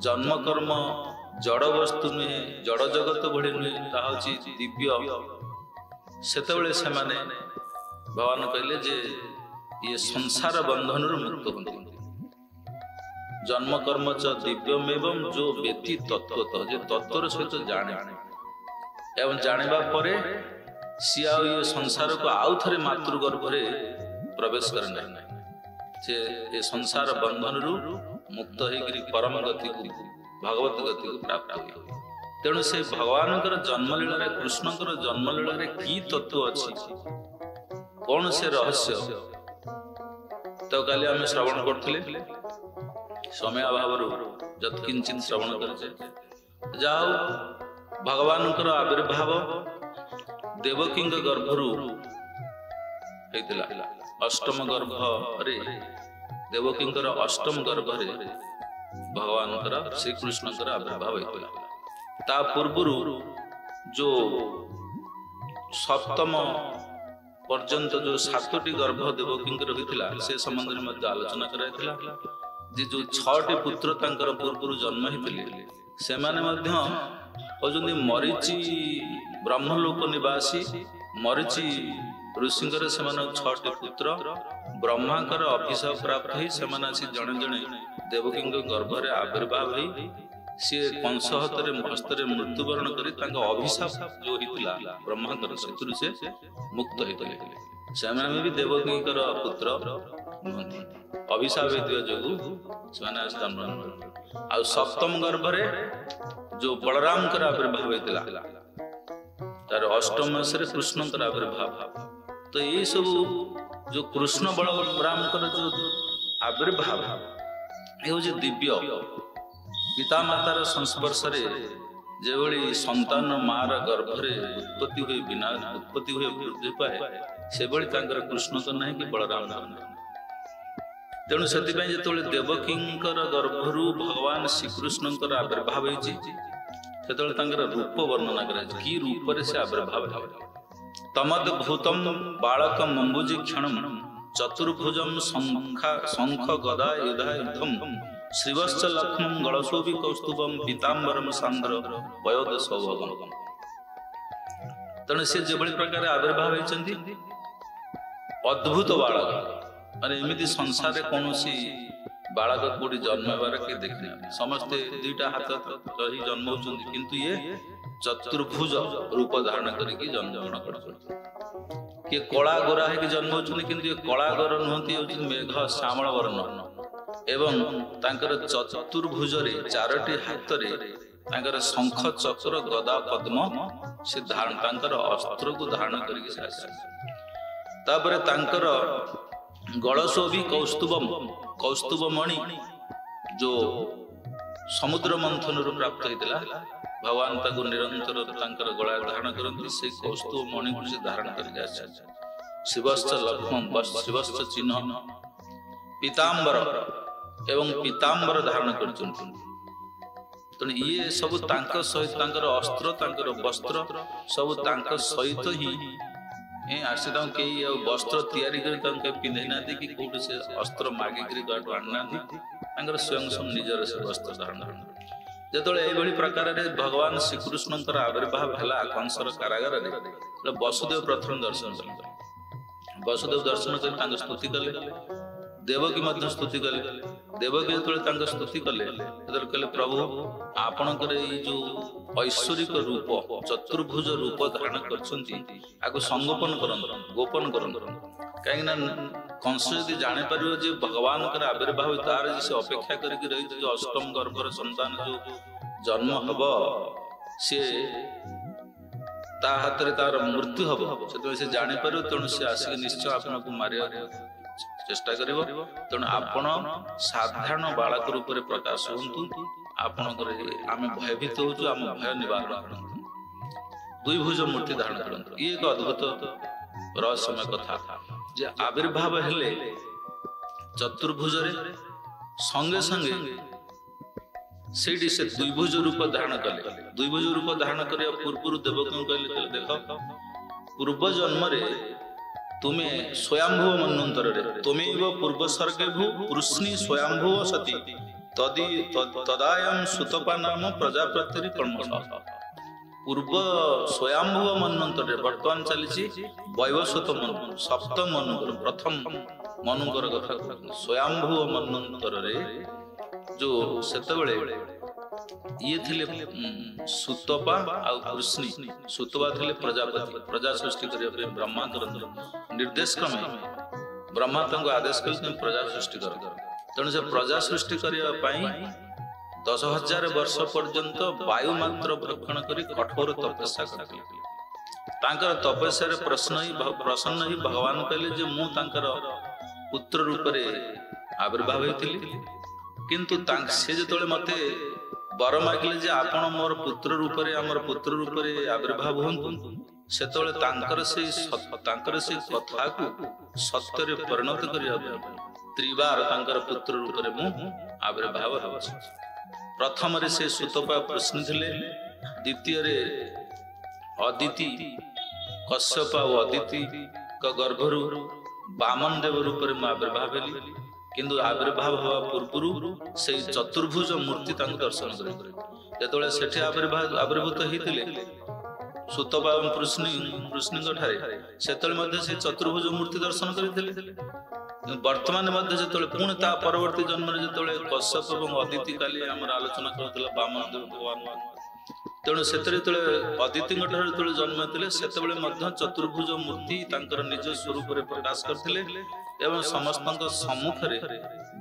जन्म कर्म जड़ वस्तु नुहे जड़ जगत भली नुहे ताहा होची दिव्य सेतेबेले से माने भगवान कहले जे ये संसार बंधन मुक्त होंगे जन्म कर्म च दिव्यम एवं जो व्यक्ति तत्वतः जे तत्वर सहित जाने एवं जानवा परे सी आ संसार को आउ थे मातृगर्भ प्रवेश करना से ये संसार बंधन मुक्त होकर परम गति को भगवत गति को प्राप्त हुए तेणु से भगवान जन्मलीला कृष्ण जन्मलीला की तत्व अच्छी कौन से रहस्य तो काली आम श्रवण करते समय अभाव जत्किंचित श्रवण करे जाओ भगवान आविर्भाव देवकी गर्भरु अष्टम गर्भ रे देवकी अष्टम गर्भ रे भगवान श्रीकृष्ण आविर्भाव होता ता पूर्व जो सप्तम पर्यंत जो 7टी गर्भ देवकी होता से संबंध में आलोचना कराइला जे जो 6टी पुत्र तांकर पूर्व जन्म होते से माने मरीचि ब्रह्मलोक निवासी मरीचि ऋषिंकर से 6टी पुत्र ब्रह्मांकर अभिशाप प्राप्त हो से जड़े जड़े देवकी गर्भ में आविर्भाव हो सी कंस हस्ते मृत्युवरण कर अभिशाप जो होता ब्रह्मांकर से मुक्त होते से भी देवकी पुत्र नुहति अभिशाप जो आ सप्तम गर्भ जो बलराम आविर्भाव होता तार अष्टम मास कृष्ण आविर्भाव तो ये सब जो कृष्ण बलराम जो आविर्भाव ये हूँ दिव्य पिता मातार संस्पर्श जो संतान मार गर्भ उत्पत्ति हुए बिना उत्पत्ति हुए वृद्धि पाए से कृष्ण तो ना कि बलराम तेणु से जो देवकी गर्भरु भगवान श्रीकृष्ण आविर्भाव होती रूप वर्णना कर रूप से आविर्भाव तमद्भूतम बालकम अंबुजी क्षण चतुर्भुजम शंख गदा युधायुधम श्रीवत्स लक्ष्मण गणशोभि कौस्तुभम पीतांबरम सांद्र वयोद सौभगम तेणु से जो प्रकार आविर्भाव होती अद्भुत बालक माने एमती संसार कौन बालक कोटी जन्म होबार किए देखने समस्ते 2टा हाथ रही जन्म होती किंतु ये चतुर्भुज रूप धारण करके जन्म कर किए कला गोरा है जन्म होती किंतु ये कला गोर नुहति मेघ श्यामल वर्ण एवं तांकर चतुर्भुज 4टी हाथ रे शंख चक्र गदा पद्म से धारण तांकर अस्त्र को धारण करके गलशोभी कौस्तुभम कौस्तुभमणि जो समुद्र मंथन प्राप्त होता भगवान ताको निरंतर तांकर गला धारण करते से कौस्तुभमणि को से धारण करके शिवश्च लक्ष्मण शिवश्च चिन्ह पीतांबर एवं पीतांबर धारण कर ये सब सहित अस्त्र वस्त्र सब सहित ही आसी कई वस्त्र तैयारी पिंधे ना कि कौट से अस्त्र मागिक आना स्वयं निजर से वस्त्र धारण जो ये प्रकार भगवान श्रीकृष्ण आविर्भाव है कंसर कारागार वसुदेव प्रथम दर्शन कले वसुदेव दर्शन कर स्तुति कले देवकी स्तुति कले देवकी जो स्तुति कले कहले प्रभु आपणकर जो ऐश्वरिक रूप चतुर्भुज रूप धारण कर संगोपन कर गोपन कर कहीं कंस यदि जापर भगवान आविर्भाव तार से अपेक्षा करके रही जो अष्टम गर्भर संतान जो जन्म हम सी ता हाथ में तार मृत्यु हम से जापर तेणु से आसिक निश्चय आपको मारे चेष्टा करिवो तेणु आपण साधारण बालक रूप में प्रकाश हूँ आपणकर आम भयभीत होचु आम भय निवारण करंतु द्विभुज मूर्ति धारण करंतु ये एक अद्भुत रहस्यमय कथा जे आविर्भाव हेले चतुर्भुज संगे संगे से द्विभुज रूप धारण कले द्विभुज रूप धारण करने पूर्व देवकी कहले देख पूर्व जन्म तुम्हें स्वयंभुव मन्वंतर तुम्हें पूर्व सर्गे भू पुरुषनी स्वयंभुव सती तदायम सुतपा नाम प्रजापति कर्मश पूर्व स्वयंभुव मन्वंतर वर्तमान चली वैवस्वत मनु सप्तम मनुकर प्रथम मनुकर कथा स्वयंभुव मन्वंतर जो सेतबेले ये थिले सुतपा आ कृष्णी सुतपा थिले प्रजापति प्रजा सृष्टि करने ब्रह्मा निर्देश क्रमे ब्रह्मा आदेश कले प्रजा सृष्टि कर तेणु से प्रजा सृष्टि करने 10,000 वर्ष पर्यंत वायु मात्र भक्षण कर कठोर तपस्या कर तपस्या प्रसन्न ही भगवान कहले जे मु पुत्र रूप आविर्भाव होती किंतु से जो मते वर मागिले जे आपण मोर पुत्र रूप आविर्भाव हूँ से कथा को सत्य परिणत कर त्रिबार पुत्र रूप मु आविर्भाव हो प्रथम से सुतपा प्रश्न थे द्वितीय अदिति कश्यप और अदिति का गर्भरु बामन देव रूप में आविर्भाव हेली किंतु आविर्भाव हवा पूर्व से चतुर्भुज मूर्ति दर्शन कर सेठी आविर्भूत होते सुतपा कृष्ण से चतुर्भुज मूर्ति दर्शन करते वर्तमान जो पुणी परवर्ती जन्म जो कश्यप और अदिति काली आलोचना कर बामन देव भगवान तेणु से अदिति जो जन्म होते से चतुर्भुज मूर्ति निज स्वरूप प्रकाश करते एवं समस्त सम्मुख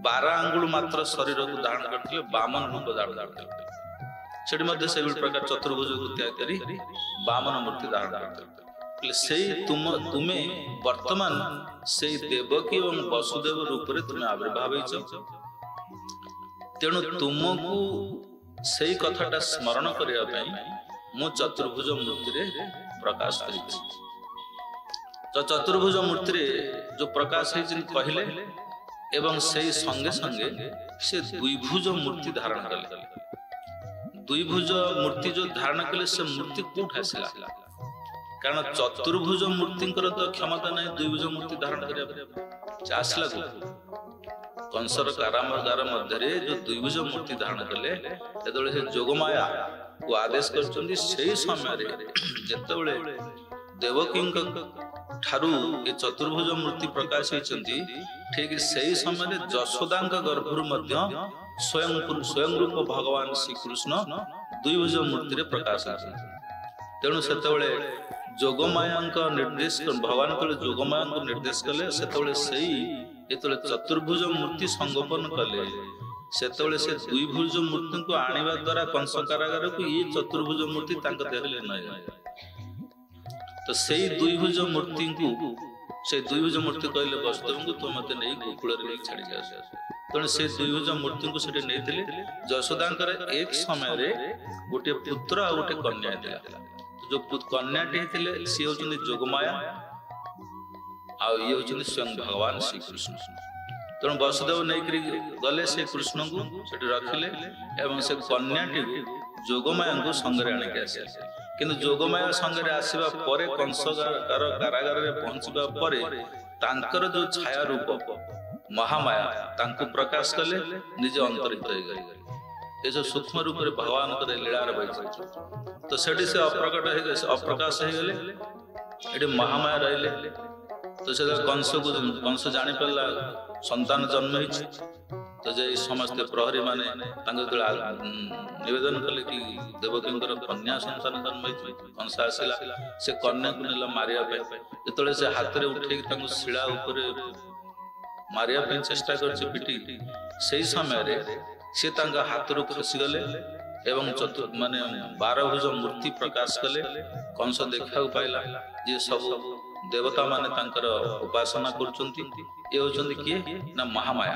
12 आंगुल मात्र शरीर को धारण करते बामन रूप धारण करते से प्रकार चतुर्भुज को त्याग कर बामन मूर्ति धारण करते से तुमे वर्तमान से देवकी और वसुदेव रूप में तुम्हें आविर्भाव तेणु तुमको से कथाटा स्मरण करने मु चतुर्भुज मूर्ति प्रकाश कर चतुर्भुज मूर्ति जो प्रकाश कहले एवं से संगे संगे से द्विभुज मूर्ति धारण कले द्विभुज मूर्ति जो धारण कले से मूर्ति कौट आसला कारण चतुर्भुज मूर्ति तो क्षमता नहीं द्विभुज मूर्ति धारण कर आसला कंसर कारागार मध्य जो द्विभुज मूर्ति धारण कले से जोगमाया को आदेश कर समय जिते देवकी ठारू ये चतुर्भुज मूर्ति प्रकाश होती ठीक से समय जशोदा गर्भर स्वयं रूप भगवान श्री कृष्ण द्विभुज मूर्ति प्रकाश तेणु से जोगमाया निर्देश भगवान जो जोगमाया निर्देश कले से चतुर्भुज मूर्ति संगोपन कले से द्विभुज मूर्ति को आनिबा द्वारा कंस कारागार को ये चतुर्भुज मूर्ति देहले न तो से द्विभुज मूर्ति को से द्विभुज मूर्ति कहले वसुदेव को तो मत नहीं गोकुल नहीं छाड़ी जा तेणु से द्विभुज मूर्ति को सेठी नहीं जशोदा एक समय गोटे पुत्र आ गोटे कन्या था जो कन्याटी सी होती जोगमाया आ ये होती स्वयं भगवान श्री कृष्ण तेणु वसुदेव नहीं गले से कृष्ण को रखिले एवं से कन्याटी जोगमाया को संगे आणिक आसे किंतु जोगमाया संगे आसवा पर कंस कारागार पहुंचवा पर तांकर जो छाया रूप महामाया तांको प्रकाश कले निज अंतरित हो गए ये जो सूक्ष्म रूप में भगवान लीलार बैठ तो सेठी से अप्रकाश हो गले ये महामाया रही तो से कंस जानी पारा संतान जन्म हो तो जे समस्त प्रहरी माने निवेदन कले कि देवकी कन्या संतान जन्म कंस आसला से कन्या को नेला मारिया जो से हाथ में उठे शिला मारिया चेष्टा कर पिटी से समय सी हाथ रू खसीगले एवं माने 12 भुज मूर्ति प्रकाश कले कंस देखा पाइला जे सब देवता माने उपासना कर किए ना महामाया